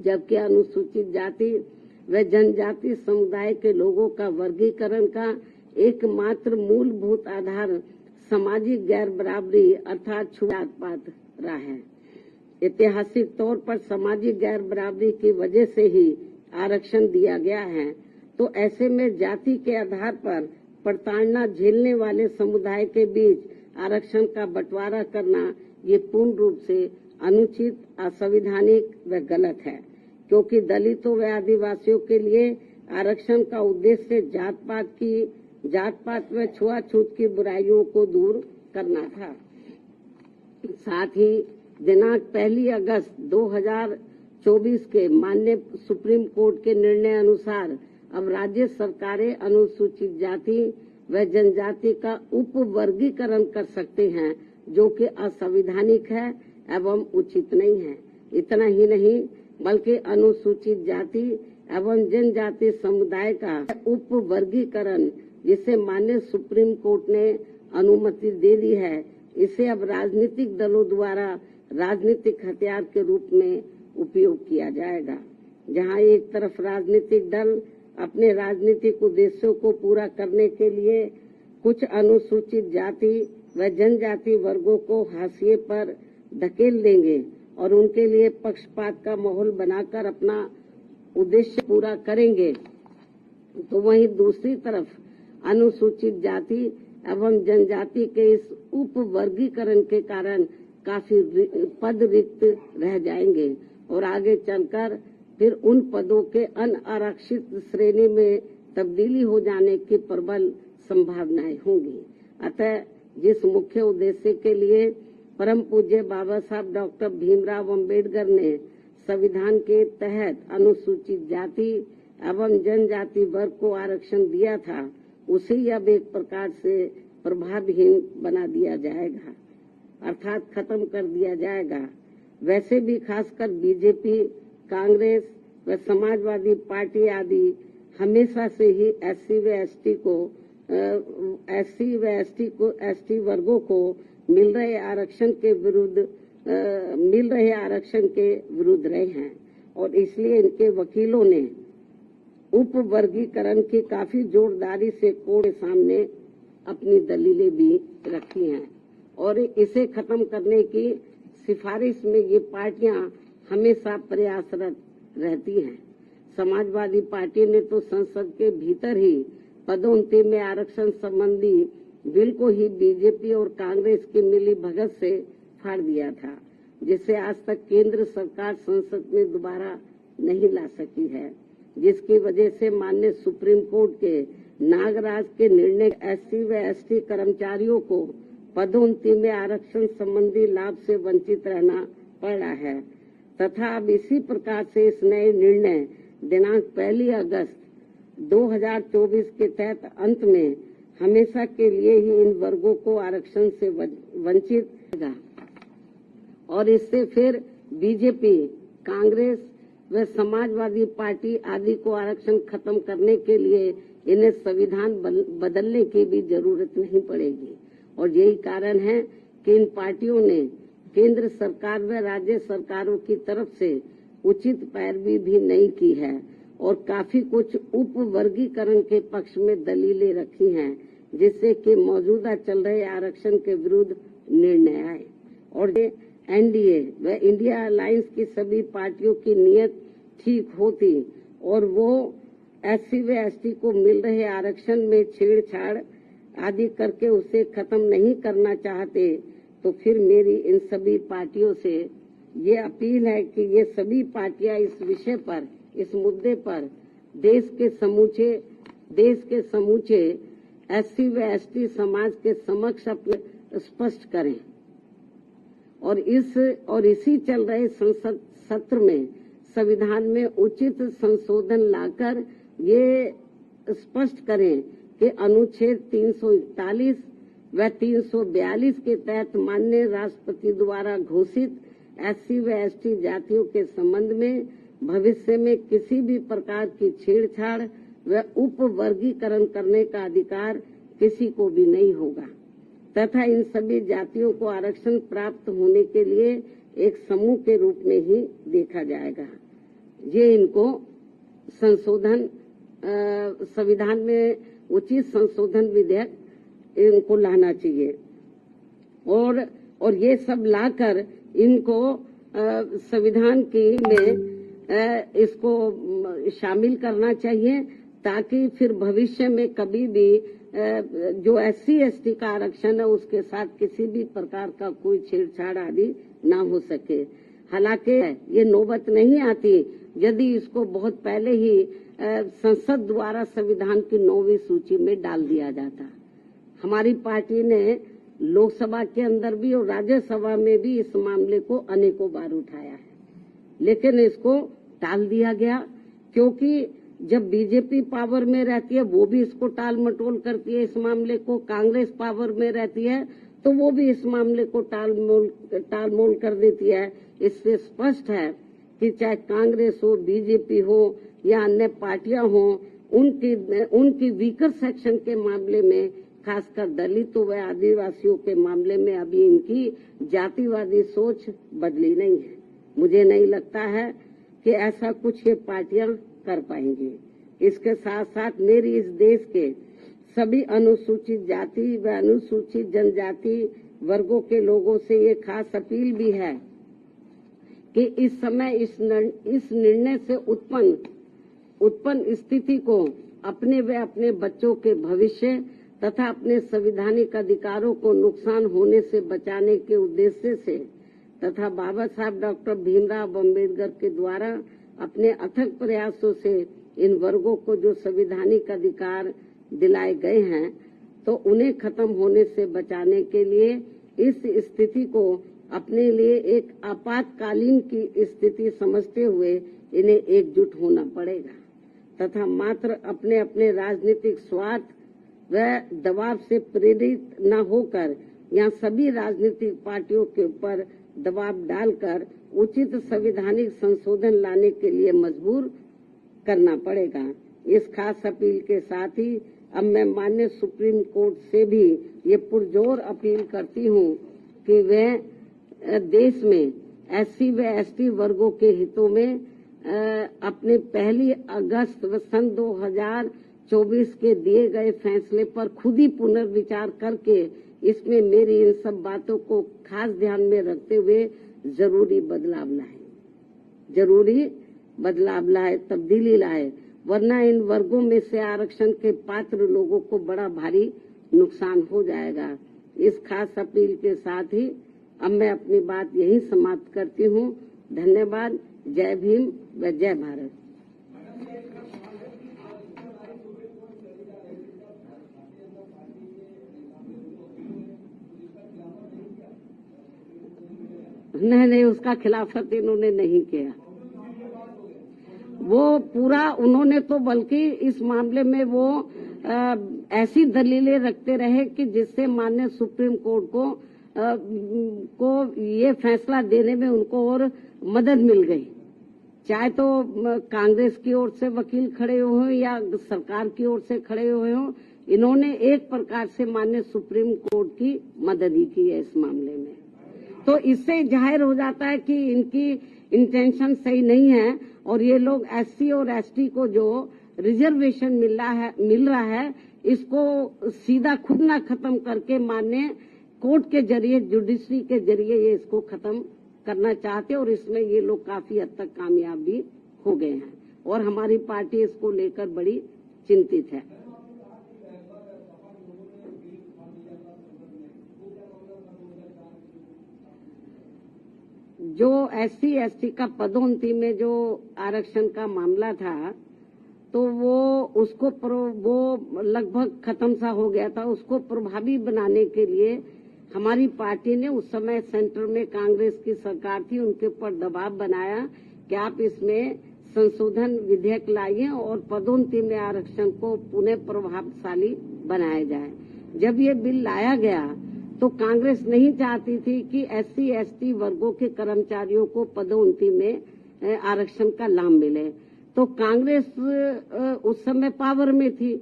जबकि अनुसूचित जाति व जनजाति समुदाय के लोगों का वर्गीकरण का एकमात्र मूलभूत आधार सामाजिक गैर बराबरी अर्थात छुआछूत रहा है। ऐतिहासिक तौर पर सामाजिक गैर बराबरी की वजह से ही आरक्षण दिया गया है, तो ऐसे में जाति के आधार पर प्रताड़ना झेलने वाले समुदाय के बीच आरक्षण का बंटवारा करना ये पूर्ण रूप से अनुचित, असंवैधानिक व गलत है, क्योंकि दलितों व आदिवासियों के लिए आरक्षण का उद्देश्य जात पात व छुआछूत की बुराइयों को दूर करना था। साथ ही दिनांक 1 अगस्त 2024 के माननीय सुप्रीम कोर्ट के निर्णय अनुसार अब राज्य सरकारें अनुसूचित जाति व जनजाति का उप वर्गीकरण कर सकते हैं, जो कि असंवैधानिक है एवं उचित नहीं है। इतना ही नहीं बल्कि अनुसूचित जाति एवं जनजाति समुदाय का उप वर्गीकरण जिसे माननीय सुप्रीम कोर्ट ने अनुमति दे दी है, इसे अब राजनीतिक दलों द्वारा राजनीतिक हथियार के रूप में उपयोग किया जाएगा। जहां एक तरफ राजनीतिक दल अपने राजनीतिक उद्देश्यों को पूरा करने के लिए कुछ अनुसूचित जाति व जनजाति वर्गों को हाशिए पर धकेल देंगे और उनके लिए पक्षपात का माहौल बनाकर अपना उद्देश्य पूरा करेंगे, तो वहीं दूसरी तरफ अनुसूचित जाति एवं जनजाति के इस उप वर्गीकरण के कारण काफी पद रिक्त रह जाएंगे और आगे चलकर फिर उन पदों के अनारक्षित श्रेणी में तब्दीली हो जाने की प्रबल संभावनाएं होंगी। अतः जिस मुख्य उद्देश्य के लिए परम पूज्य बाबा साहब डॉक्टर भीमराव अंबेडकर ने संविधान के तहत अनुसूचित जाति एवं जनजाति वर्ग को आरक्षण दिया था, उसे अब एक प्रकार से प्रभावहीन बना दिया जाएगा, अर्थात खत्म कर दिया जाएगा। वैसे भी खासकर बीजेपी, कांग्रेस व समाजवादी पार्टी आदि हमेशा से ही एसटी वर्गों को मिल रहे आरक्षण के विरुद्ध रहे हैं और इसलिए इनके वकीलों ने उप वर्गीकरण की काफी जोरदारी से कोर्ट के सामने अपनी दलीलें भी रखी हैं और इसे खत्म करने की सिफारिश में ये पार्टियां हमेशा प्रयासरत रहती हैं। समाजवादी पार्टी ने तो संसद के भीतर ही पदोन्नति में आरक्षण संबंधी बिल को ही बीजेपी और कांग्रेस की मिली भगत से फाड़ दिया था, जिसे आज तक केंद्र सरकार संसद में दोबारा नहीं ला सकी है, जिसकी वजह से माननीय सुप्रीम कोर्ट के नागराज के निर्णय एससी व एसटी कर्मचारियों को पदोन्नति में आरक्षण संबंधी लाभ से वंचित रहना पड़ा है तथा अब इसी प्रकार से इस नए निर्णय दिनांक 1 अगस्त 2024 के तहत अंत में हमेशा के लिए ही इन वर्गों को आरक्षण से वंचित होगा और इससे फिर बीजेपी, कांग्रेस व समाजवादी पार्टी आदि को आरक्षण खत्म करने के लिए इन्हें संविधान बदलने की भी जरूरत नहीं पड़ेगी। और यही कारण है कि इन पार्टियों ने केंद्र सरकार व राज्य सरकारों की तरफ से उचित पैरवी भी नहीं की है और काफी कुछ उप वर्गीकरण के पक्ष में दलीलें रखी हैं, जिससे कि मौजूदा चल रहे आरक्षण के विरुद्ध निर्णय आए और एनडीए व इंडिया अलायंस की सभी पार्टियों की नीयत ठीक होती और वो एससी व एसटी को मिल रहे आरक्षण में छेड़छाड़ आदि करके उसे खत्म नहीं करना चाहते, तो फिर मेरी इन सभी पार्टियों से ये अपील है कि ये सभी पार्टियां इस विषय पर, इस मुद्दे पर देश के समूचे एससी व एसटी समाज के समक्ष अपने स्पष्ट करें और इसी चल रहे संसद सत्र में संविधान में उचित संशोधन लाकर ये स्पष्ट करें कि अनुच्छेद 341 व 342 के तहत माननीय राष्ट्रपति द्वारा घोषित एससी व एसटी जातियों के संबंध में भविष्य में किसी भी प्रकार की छेड़छाड़ व उप वर्गीकरण करने का अधिकार किसी को भी नहीं होगा तथा इन सभी जातियों को आरक्षण प्राप्त होने के लिए एक समूह के रूप में ही देखा जाएगा। ये इनको संशोधन संविधान में उचित संशोधन विधेयक इनको लाना चाहिए और ये सब लाकर इनको संविधान की में इसको शामिल करना चाहिए, ताकि फिर भविष्य में कभी भी जो SC/ST का आरक्षण है उसके साथ किसी भी प्रकार का कोई छेड़छाड़ आदि ना हो सके। हालांकि ये नौबत नहीं आती यदि इसको बहुत पहले ही संसद द्वारा संविधान की 9वीं सूची में डाल दिया जाता। हमारी पार्टी ने लोकसभा के अंदर भी और राज्यसभा में भी इस मामले को अनेकों बार उठाया है, लेकिन इसको टाल दिया गया, क्योंकि जब बीजेपी पावर में रहती है वो भी इसको टाल मटोल करती है। इस मामले को कांग्रेस पावर में रहती है तो वो भी इस मामले को टाल मोल कर देती है। इससे स्पष्ट है कि चाहे कांग्रेस हो, बीजेपी हो या अन्य पार्टियां हो, उनकी वीकर सेक्शन के मामले में, खासकर दलितों व आदिवासियों के मामले में अभी इनकी जातिवादी सोच बदली नहीं है। मुझे नहीं लगता है कि ऐसा कुछ ये पार्टियां कर पाएंगी। इसके साथ साथ मेरी इस देश के सभी अनुसूचित जाति व अनुसूचित जनजाति वर्गों के लोगों से ये खास अपील भी है कि इस समय इस निर्णय से उत्पन्न स्थिति को अपने व अपने बच्चों के भविष्य तथा अपने संवैधानिक अधिकारों को नुकसान होने से बचाने के उद्देश्य से तथा बाबा साहब डॉक्टर भीमराव अम्बेडकर के द्वारा अपने अथक प्रयासों से इन वर्गों को जो संवैधानिक अधिकार दिलाए गए हैं, तो उन्हें खत्म होने से बचाने के लिए इस स्थिति को अपने लिए एक आपातकालीन की स्थिति समझते हुए इन्हें एकजुट होना पड़ेगा तथा मात्र अपने अपने राजनीतिक स्वार्थ व दबाव से प्रेरित न होकर यहाँ सभी राजनीतिक पार्टियों के ऊपर दबाव डालकर उचित संवैधानिक संशोधन लाने के लिए मजबूर करना पड़ेगा। इस खास अपील के साथ ही अब मैं माननीय सुप्रीम कोर्ट से भी ये पुरजोर अपील करती हूँ कि वह देश में SC व ST वर्गों के हितों में अपने 1 अगस्त सन 2024 के दिए गए फैसले पर खुद ही पुनर्विचार करके इसमें मेरी इन सब बातों को खास ध्यान में रखते हुए जरूरी बदलाव लाए, तब्दीली लाए, वरना इन वर्गों में से आरक्षण के पात्र लोगों को बड़ा भारी नुकसान हो जाएगा। इस खास अपील के साथ ही अब मैं अपनी बात यही समाप्त करती हूँ। धन्यवाद। जय भीम व जय भारत। नहीं, उसका खिलाफत इन्होंने नहीं किया। वो पूरा उन्होंने तो बल्कि इस मामले में वो ऐसी दलीलें रखते रहे कि जिससे माननीय सुप्रीम कोर्ट को ये फैसला देने में उनको और मदद मिल गई। चाहे तो कांग्रेस की ओर से वकील खड़े हुए हो या सरकार की ओर से खड़े हुए हो, इन्होंने एक प्रकार से माननीय सुप्रीम कोर्ट की मदद ही की है इस मामले में। तो इससे जाहिर हो जाता है कि इनकी इंटेंशन सही नहीं है और ये लोग SC और ST को जो रिजर्वेशन मिल रहा है इसको सीधा खुद ना खत्म करके माननीय कोर्ट के जरिए, जुडिशरी के जरिए ये इसको खत्म करना चाहते और इसमें ये लोग काफी हद तक कामयाब भी हो गए हैं और हमारी पार्टी इसको लेकर बड़ी चिंतित है। जो SC/ST का पदोन्नति में जो आरक्षण का मामला था तो वो लगभग खत्म सा हो गया था। उसको प्रभावी बनाने के लिए हमारी पार्टी ने उस समय सेंटर में कांग्रेस की सरकार थी, उनके ऊपर दबाव बनाया कि आप इसमें संशोधन विधेयक लाइए और पदोन्नति में आरक्षण को पुनः प्रभावशाली बनाया जाए। जब ये बिल लाया गया तो कांग्रेस नहीं चाहती थी कि SC/ST वर्गों के कर्मचारियों को पदोन्नति में आरक्षण का लाभ मिले। तो कांग्रेस उस समय पावर में थी,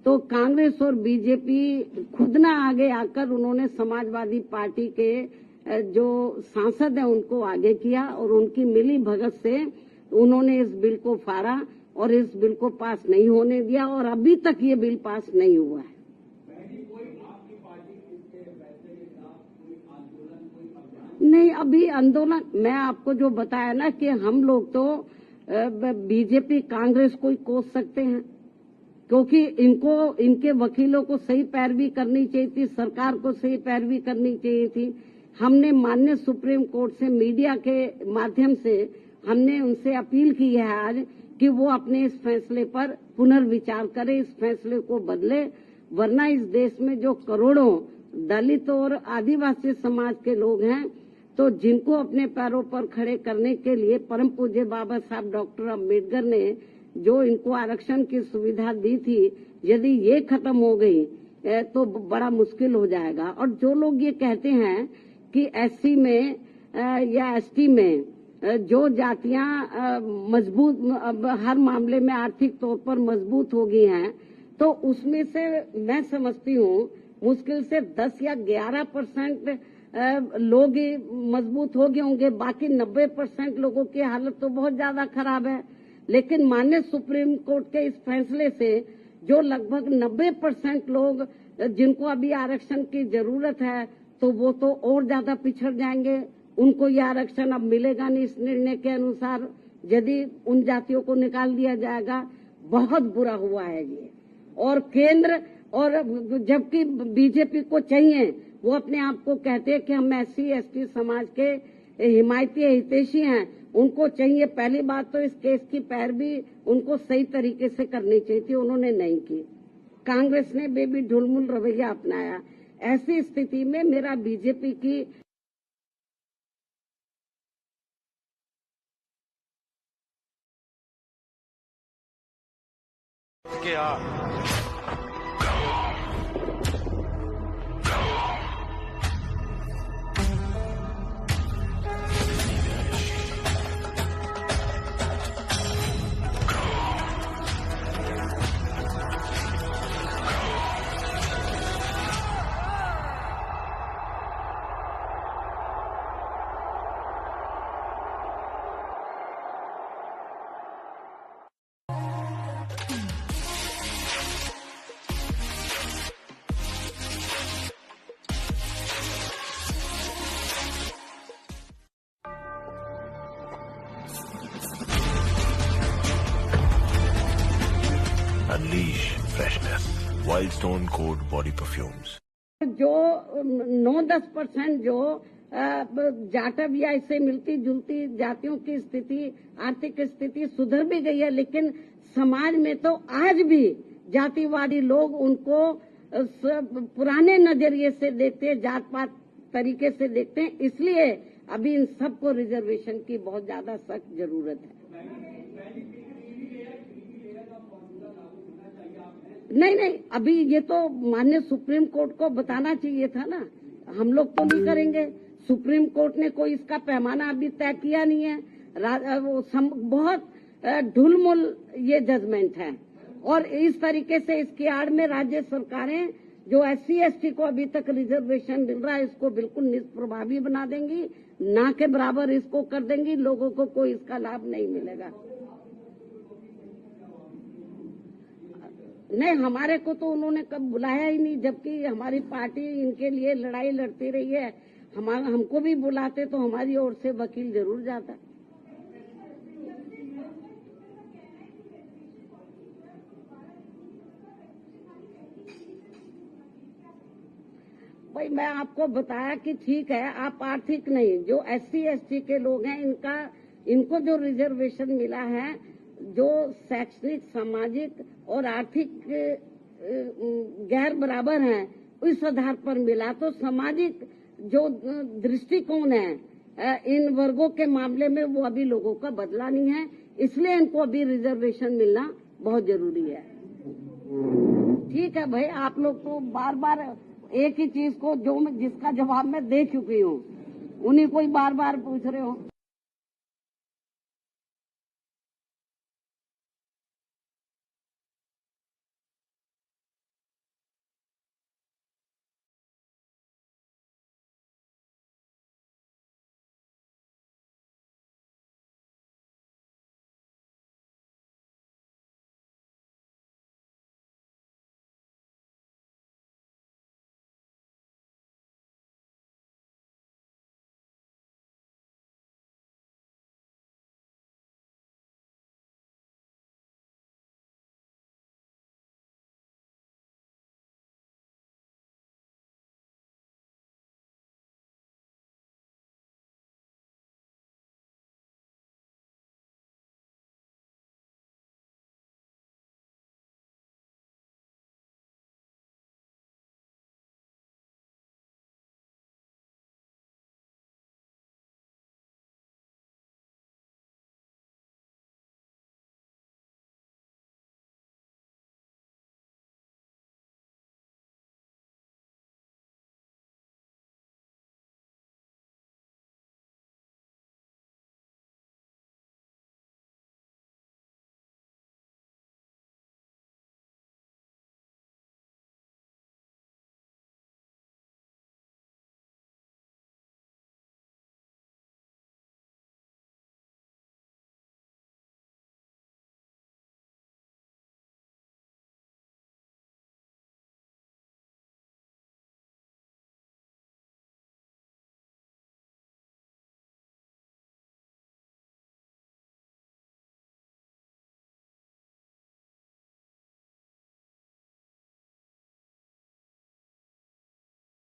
तो कांग्रेस और बीजेपी खुद ना आगे आकर उन्होंने समाजवादी पार्टी के जो सांसद हैं उनको आगे किया और उनकी मिली भगत से उन्होंने इस बिल को फाड़ा और इस बिल को पास नहीं होने दिया और अभी तक ये बिल पास नहीं हुआ है। नहीं, अभी आंदोलन मैं आपको जो बताया ना कि हम लोग तो बीजेपी कांग्रेस को ही कोस सकते हैं, क्योंकि इनके वकीलों को सही पैरवी करनी चाहिए थी, सरकार को सही पैरवी करनी चाहिए थी। हमने माननीय सुप्रीम कोर्ट से मीडिया के माध्यम से हमने उनसे अपील की है आज कि वो अपने इस फैसले पर पुनर्विचार करें, इस फैसले को बदले, वरना इस देश में जो करोड़ों दलित और आदिवासी समाज के लोग हैं, तो जिनको अपने पैरों पर खड़े करने के लिए परम पूज्य बाबा साहब डॉक्टर अम्बेडकर ने जो इनको आरक्षण की सुविधा दी थी, यदि ये खत्म हो गई तो बड़ा मुश्किल हो जाएगा। और जो लोग ये कहते हैं कि एससी में या एसटी में जो जातियां मजबूत हर मामले में आर्थिक तौर पर मजबूत हो गई हैं, तो उसमें से मैं समझती हूँ मुश्किल से 10 या 11% लोग ही मजबूत हो गए होंगे, बाकी 90% लोगों की हालत तो बहुत ज्यादा खराब है। लेकिन माननीय सुप्रीम कोर्ट के इस फैसले से जो लगभग 90% लोग जिनको अभी आरक्षण की जरूरत है, तो वो तो और ज्यादा पिछड़ जाएंगे, उनको ये आरक्षण अब मिलेगा नहीं। इस निर्णय के अनुसार यदि उन जातियों को निकाल दिया जाएगा, बहुत बुरा हुआ है ये। और केंद्र और जबकि बीजेपी को चाहिए, वो अपने आप को कहते हैं कि हम एससी एसटी समाज के हिमायती हितैषी हैं, उनको चाहिए पहली बात तो इस केस की पैरवी उनको सही तरीके से करनी चाहिए थी, उन्होंने नहीं की। कांग्रेस ने बेबी ढुलमुल रवैया अपनाया। ऐसी स्थिति में मेरा बीजेपी की Unleash freshness. Wild Stone Code Body Perfumes. जो 9-10% जो जाटव या इससे मिलती जुलती जातियों की स्थिति, आर्थिक स्थिति सुधर भी गई है, लेकिन समाज में तो आज भी जातिवादी लोग उनको पुराने नजरिए से देखते हैं, जात पात तरीके से देखते हैं। इसलिए अभी इन सबको रिजर्वेशन की बहुत ज्यादा सख्त जरूरत है। नहीं, अभी ये तो माननीय सुप्रीम कोर्ट को बताना चाहिए था ना, हम लोग तो नहीं करेंगे। सुप्रीम कोर्ट ने कोई इसका पैमाना अभी तय किया नहीं है। बहुत ढुलमुल ये जजमेंट है और इस तरीके से इसकी आड़ में राज्य सरकारें जो एससी एसटी को अभी तक रिजर्वेशन मिल रहा है, इसको बिल्कुल निष्प्रभावी बना देंगी, ना के बराबर इसको कर देंगी, लोगों को कोई इसका लाभ नहीं मिलेगा। नहीं, हमारे को तो उन्होंने कब बुलाया ही नहीं, जबकि हमारी पार्टी इनके लिए लड़ाई लड़ती रही है। हमको भी बुलाते तो हमारी ओर से वकील जरूर जाता। भाई मैं आपको बताया कि ठीक है, आप आर्थिक नहीं, जो एससी एसटी के लोग हैं इनको जो रिजर्वेशन मिला है, जो शैक्षणिक सामाजिक और आर्थिक गैर बराबर हैं, इस आधार पर मिला। तो सामाजिक जो दृष्टिकोण है इन वर्गों के मामले में वो अभी लोगों का बदला नहीं है, इसलिए इनको अभी रिजर्वेशन मिलना बहुत जरूरी है। ठीक है भाई, आप लोग तो बार बार एक ही चीज को जिसका जवाब मैं दे चुकी हूँ, उन्हीं को ही बार बार पूछ रहे हो।